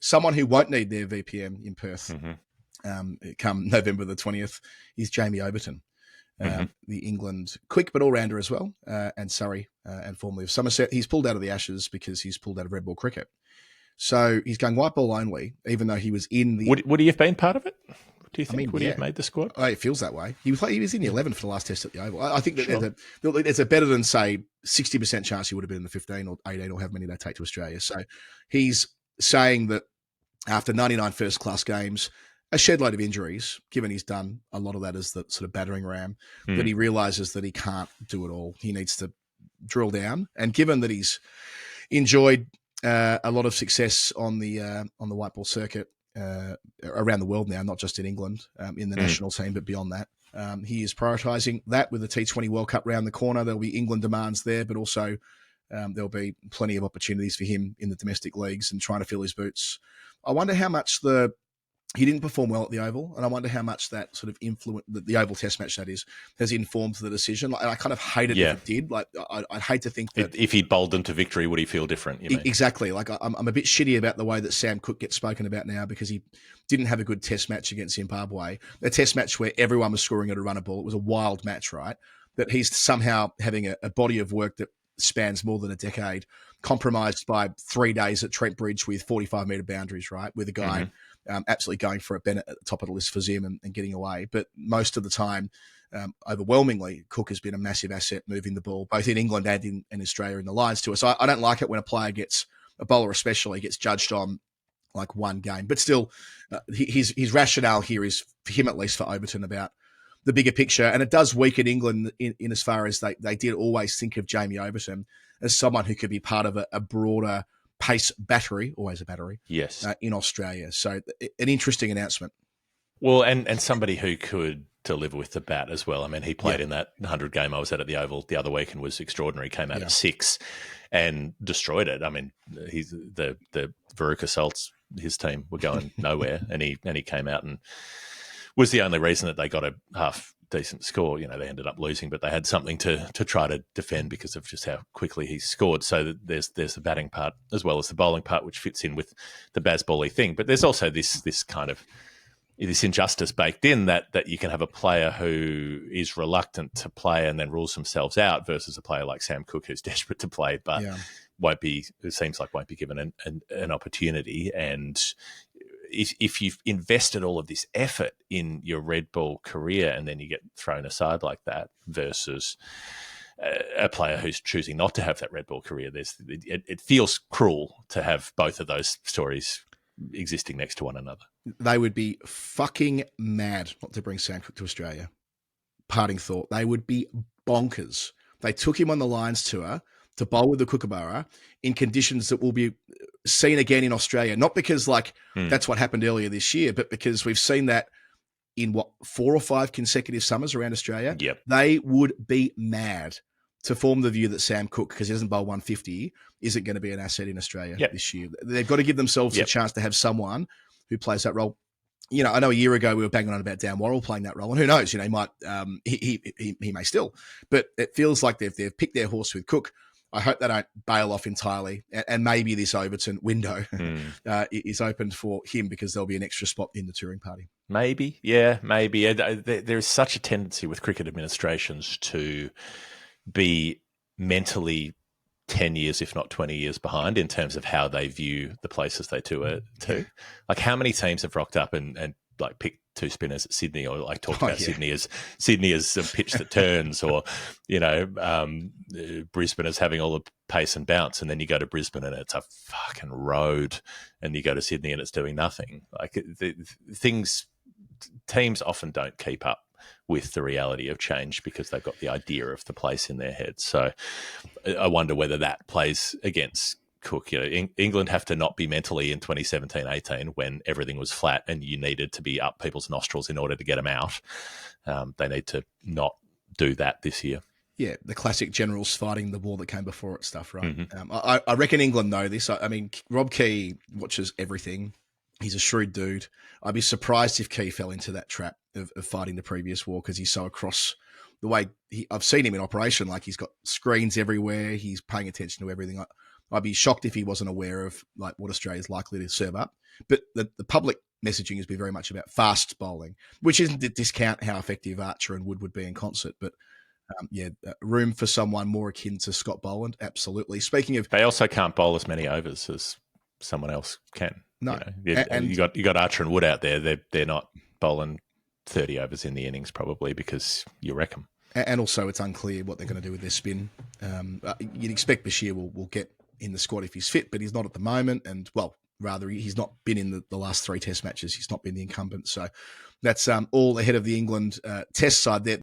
someone who won't need their VPN in Perth come November the 20th is Jamie Overton. The England quick but all-rounder as well, and Surrey, and formerly of Somerset. He's pulled out of the Ashes because he's pulled out of red ball cricket. So he's going white ball only, even though he was in the... Would he have been part of it? Do you think? Would he have made the squad? Oh, it feels that way. He was in the 11 for the last test at the Oval. I think that there's a better than, say, 60% chance he would have been in the 15 or 18 or however many they take to Australia. So he's saying that after 99 first-class games, a shed load of injuries, given he's done a lot of that as the sort of battering ram, that he realises that he can't do it all. He needs to drill down. And given that he's enjoyed a lot of success on the white ball circuit around the world now, not just in England, in the national team, but beyond that, he is prioritising that with the T20 World Cup round the corner. There'll be England demands there, but also there'll be plenty of opportunities for him in the domestic leagues and trying to fill his boots. I wonder how much he didn't perform well at the Oval, and I wonder how much that sort of influence, the Oval Test match that is, has informed the decision. Like, I kind of hate it if it did. Like, I'd hate to think that if he'd bowled them to victory, would he feel different? You mean? Exactly. Like, I'm a bit shitty about the way that Sam Cook gets spoken about now because he didn't have a good Test match against Zimbabwe. A Test match where everyone was scoring at a runner ball. It was a wild match, right? That he's somehow having a body of work that spans more than a decade, compromised by 3 days at Trent Bridge with 45-metre boundaries, right? With a guy absolutely going for a Bennett at the top of the list for Zim and getting away. But most of the time, overwhelmingly, Cook has been a massive asset moving the ball, both in England and in Australia in the Lions tour. So I don't like it when a bowler especially, gets judged on like one game. But still, his rationale here is, for him at least, for Overton, about the bigger picture. And it does weaken England in as far as they did always think of Jamie Overton as someone who could be part of a broader pace battery, always a battery, yes, in Australia. So an interesting announcement. Well, and somebody who could deliver with the bat as well. I mean, he played in that 100 game I was at the Oval the other week and was extraordinary. Came out at 6 and destroyed it. I mean, he's the Veruca Salts, his team were going nowhere, and he came out and was the only reason that they got a half decent score. You know, they ended up losing, but they had something to try to defend because of just how quickly he scored. So there's the batting part as well as the bowling part, which fits in with the Bazball-y thing. But there's also this kind of this injustice baked in that you can have a player who is reluctant to play and then rules themselves out versus a player like Sam Cook who's desperate to play but won't be given an opportunity. And if you've invested all of this effort in your red ball career and then you get thrown aside like that versus a player who's choosing not to have that red ball career, it feels cruel to have both of those stories existing next to one another. They would be fucking mad not to bring Sam Cook to Australia. Parting thought. They would be bonkers. They took him on the Lions tour to bowl with the Kookaburra in conditions that will be seen again in Australia. Not because that's what happened earlier this year, but because we've seen that in 4 or 5 consecutive summers around Australia. Yep. They would be mad to form the view that Sam Cook, because he doesn't bowl 150, isn't going to be an asset in Australia this year. They've got to give themselves a chance to have someone who plays that role. You know, I know a year ago we were banging on about Dan Worrell playing that role, and who knows? You know, he might, he may still. But it feels like they've picked their horse with Cook. I hope they don't bail off entirely, and maybe this Overton window is opened for him because there'll be an extra spot in the touring party. Maybe, yeah, maybe. There's such a tendency with cricket administrations to be mentally 10 years, if not 20 years behind in terms of how they view the places they tour to. Like, how many teams have rocked up and like picked 2 spinners at Sydney, or like talked about Sydney as a pitch that turns, or, you know, Brisbane as having all the pace and bounce, and then you go to Brisbane and it's a fucking road, and you go to Sydney and it's doing nothing. Like, teams often don't keep up with the reality of change because they've got the idea of the place in their heads. So I wonder whether that plays against Cook. You know, England have to not be mentally in 2017-18 when everything was flat and you needed to be up people's nostrils in order to get them out. They need to not do that this year. Yeah, the classic generals fighting the war that came before it stuff, right? I reckon England know this. I mean, Rob Key watches everything. He's a shrewd dude. I'd be surprised if Key fell into that trap of fighting the previous war because he's so across the way. I've seen him in operation. Like, he's got screens everywhere. He's paying attention to everything. I'd be shocked if he wasn't aware of like what Australia's likely to serve up. But the public messaging has been very much about fast bowling, which isn't to discount how effective Archer and Wood would be in concert, but room for someone more akin to Scott Boland, absolutely. Speaking of, they also can't bowl as many overs as someone else can. No, you got Archer and Wood out there. They're not bowling 30 overs in the innings probably because you wreck them. And also, it's unclear what they're going to do with their spin. You'd expect Bashir will get in the squad if he's fit, but he's not at the moment. And, well, rather, he's not been in the last 3 test matches. He's not been the incumbent. So that's all ahead of the England test side there.